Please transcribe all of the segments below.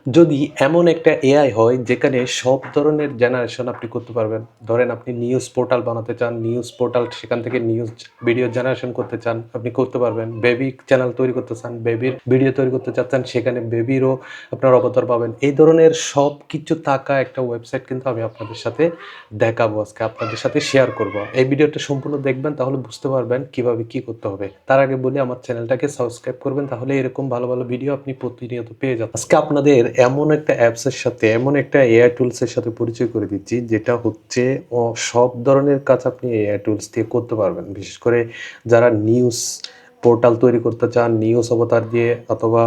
যদি এমন একটা এআই হয় যেখানে সব ধরনের জেনারেশন আপনি করতে পারবেন। ধরেন আপনি নিউজ পোর্টাল বানাতে চান, নিউজ পোর্টাল সেখান থেকে নিউজ ভিডিও জেনারেশন করতে চান, আপনি করতে পারবেন। বেবি চ্যানেল তৈরি করতে চান, বেবির ভিডিও তৈরি করতে চাচ্ছেন, সেখানে বেবিরও আপনার অবতার পাবেন। এই ধরনের সবকিছু থাকা একটা ওয়েবসাইট কিন্তু আমি আপনাদের সাথে দেখাবো আজকে, আপনাদের সাথে শেয়ার করব। এই ভিডিওটা সম্পূর্ণ দেখবেন, তাহলে বুঝতে পারবেন কিভাবে কি করতে হবে। তার আগে বলি আমার চ্যানেলটাকে সাবস্ক্রাইব করবেন, তাহলে এরকম ভালো ভালো ভিডিও আপনি প্রতিনিয়ত পেয়ে যাবেন। আজকে আপনাদের এমন একটা অ্যাপসের সাথে, এমন একটা এআই টুলসের সাথে পরিচয় করে দিচ্ছি, যেটা হচ্ছে সব ধরনের কাজ আপনি এআই টুলস দিয়ে করতে পারবেন। বিশেষ করে যারা নিউজ পোর্টাল তৈরি করতে চান, নিউজ অবতার দিয়ে, অথবা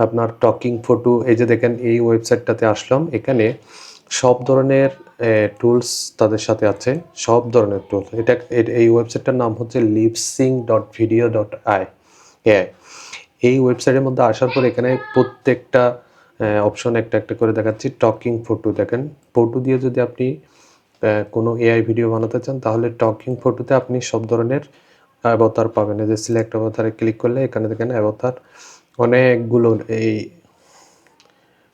আপনার টকিং ফটো, এই যে দেখেন এই ওয়েবসাইটটাতে আসলাম, এখানে সব ধরনের টুলস তাদের সাথে আছে, সব ধরনের টুলস। এই ওয়েবসাইটটার নাম হচ্ছে lipsync.video.ai। এই ওয়েবসাইটের মধ্যে আসার পর এখানে প্রত্যেকটা অপশন একটা একটা করে দেখাচ্ছি। টকিং ফটো দেখেন, ফটো দিয়ে যদি আপনি কোনো এআই ভিডিও বানাতে চান, তাহলে টকিং ফটোতে আপনি সব ধরনের অ্যাভাতার পাবেন। এই যে সিলেক্ট অ্যাভাতারে ক্লিক করলে এখানে দেখেন অ্যাভাতার অনেকগুলো,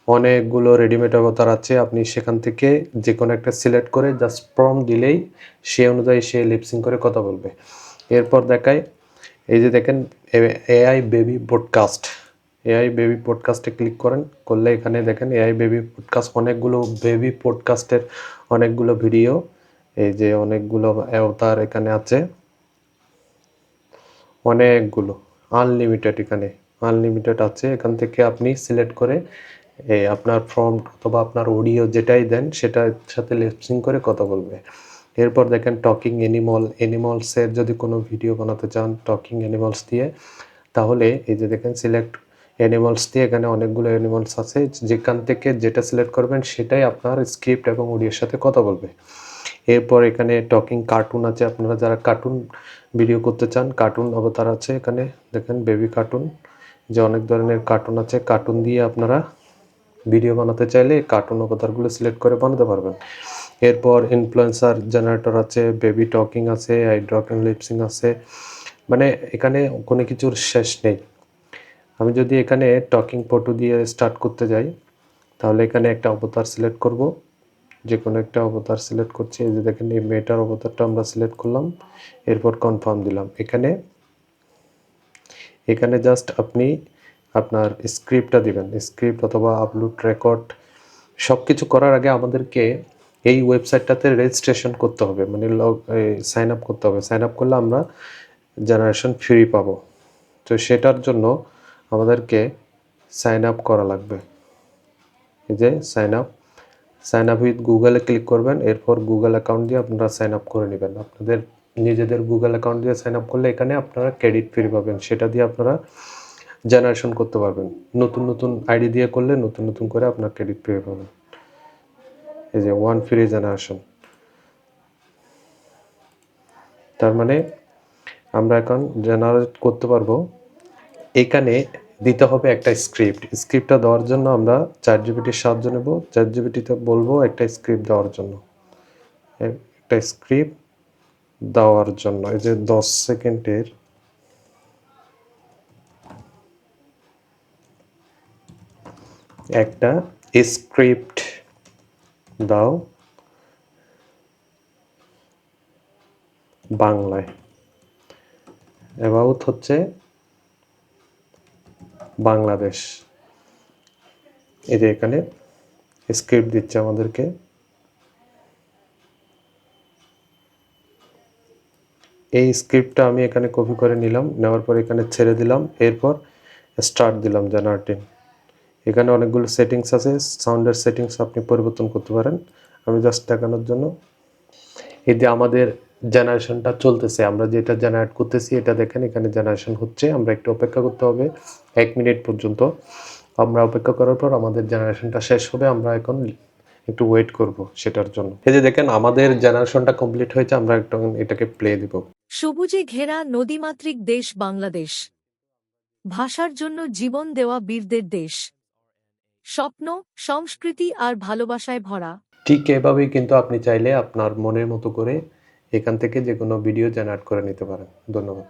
অনেকগুলো রেডিমেড অবতার আছে। আপনি সেখান থেকে যে কোনো একটা সিলেক্ট করে জাস্ট প্রম্পট দিলেই সে অনুযায়ী সে লিপসিং করে কথা বলবে। এরপর দেখায়, এই যে দেখেন AI baby podcast. AI baby পডকাস্টে ক্লিক করেন, করলে এখানে দেখেন এআই বেবি পডকাস্ট, অনেকগুলো বেবি পডকাস্টের অনেকগুলো ভিডিও, এই যে অনেকগুলো অবতার এখানে আছে, অনেকগুলো, আনলিমিটেড, এখানে আনলিমিটেড আছে। এখান থেকে আপনি সিলেক্ট করে আপনার ফর্ম অথবা আপনার অডিও যেটাই দেন সেটার সাথে লিপসিং করে কথা বলবে। এরপর দেখেন টকিং অ্যানিমালসের যদি কোনো ভিডিও বানাতে চান টকিং অ্যানিমালস দিয়ে, তাহলে এই যে দেখেন সিলেক্ট অ্যানিমালস দিয়ে এখানে অনেকগুলো অ্যানিমালস আছে, যেখান থেকে যেটা সিলেক্ট করবেন সেটাই আপনার স্ক্রিপ্ট এবং অডিওর সাথে কথা বলবে। এরপর এখানে টকিং কার্টুন আছে, আপনারা যারা কার্টুন ভিডিও করতে চান, কার্টুন অবতার আছে এখানে দেখেন, বেবি কার্টুন, যে অনেক ধরনের কার্টুন আছে। কার্টুন দিয়ে আপনারা ভিডিও বানাতে চাইলে কার্টুন অবতারগুলো সিলেক্ট করে বানাতে পারবেন। এরপর ইনফ্লুয়েন্সার জেনারেটর আছে, বেবি টকিং আছে, আই টকিং লিপসিং আছে, মানে এখানে কোনো কিছুর শেষ নেই। আমি যদি এখানে টকিং ফটো দিয়ে স্টার্ট করতে যাই, তাহলে এখানে একটা অবতার সিলেক্ট করব, যে কোনো একটা অবতার সিলেক্ট করছি। এই যে দেখেন এই মেটার অবতারটা আমরা সিলেক্ট করলাম, এরপর কনফার্ম দিলাম। এখানে জাস্ট আপনি আপনার স্ক্রিপ্টটা দিবেন, স্ক্রিপ্ট অথবা আপলোড রেকর্ড। সব কিছু করার আগে আমাদেরকে এই ওয়েবসাইটটাতে রেজিস্ট্রেশন করতে হবে, মানে সাইন আপ করতে হবে। সাইন আপ করলে আমরা জেনারেশন ফ্রি পাবো। তো সেটার জন্য আমাদেরকে সাইন আপ করা লাগবে। এই যে সাইন আপ উইথ গুগলে ক্লিক করবেন, এরপর গুগল অ্যাকাউন্ট দিয়ে আপনারা সাইন আপ করে নেবেন। আপনাদের নিজেদের গুগল অ্যাকাউন্ট দিয়ে সাইন আপ করলে এখানে আপনারা ক্রেডিট ফ্রি পাবেন, সেটা দিয়ে আপনারা জেনারেশন করতে পারবেন। নতুন নতুন আইডি দিয়ে করলে নতুন নতুন করে আপনার ক্রেডিট ফ্রি পাবেন। এই যে ওয়ান ফ্রি জেনারেশন, তার মানে আমরা এখন জেনারেট করতে পারবো। এখানে দিতে হবে একটা স্ক্রিপ্টটা দেওয়ার জন্য আমরা চ্যাটজিপিটির সাহায্য নেব। চ্যাটজিপিটিতে বলবো একটা স্ক্রিপ্ট দেওয়ার জন্য, একটা স্ক্রিপ্ট দেওয়ার জন্য এই যে 10 সেকেন্ডের একটা স্ক্রিপ্ট দাও বাংলায়। অ্যাবাউট হচ্ছে বাংলাদেশ। এই যে এখানে স্ক্রিপ্ট দিচ্ছে আমাদেরকে। এই স্ক্রিপ্টটা আমি এখানে কপি করে নিলাম, নেওয়ার পর এখানে ছেড়ে দিলাম, এরপর স্টার্ট দিলাম জেনারেটিং। এখানে অনেকগুলো সেটিংস আছে, সাউন্ডের সেটিংস আপনি পরিবর্তন করতে পারেন। আমি জাস্ট দেখানোর জন্য, এই যে আমাদের জেনারেশনটা চলতেছে, আমরা যেটা জেনারেট করতেছি এটা দেখেন এখানে জেনারেশন হচ্ছে। আমরা একটু অপেক্ষা করতে হবে 1 মিনিট পর্যন্ত। আমরা অপেক্ষা করার পর আমাদের জেনারেশনটা শেষ হবে, আমরা এখন একটু ওয়েট করব সেটার জন্য। এই যে দেখেন আমাদের জেনারেশনটা কমপ্লিট হয়েছে, আমরা একটু এটাকে প্লে দিব। সবুজে ঘেরা নদীমাতৃক দেশ বাংলাদেশ, ভাষার জন্য জীবন দেওয়া বীরদের দেশ, স্বপ্ন, সংস্কৃতি আর ভালোবাসায় ভরা। ঠিক এভাবেই কিন্তু আপনি চাইলে আপনার মনের মতো করে এখান থেকে যে কোনো ভিডিও জেনারেট করে নিতে পারেন। ধন্যবাদ।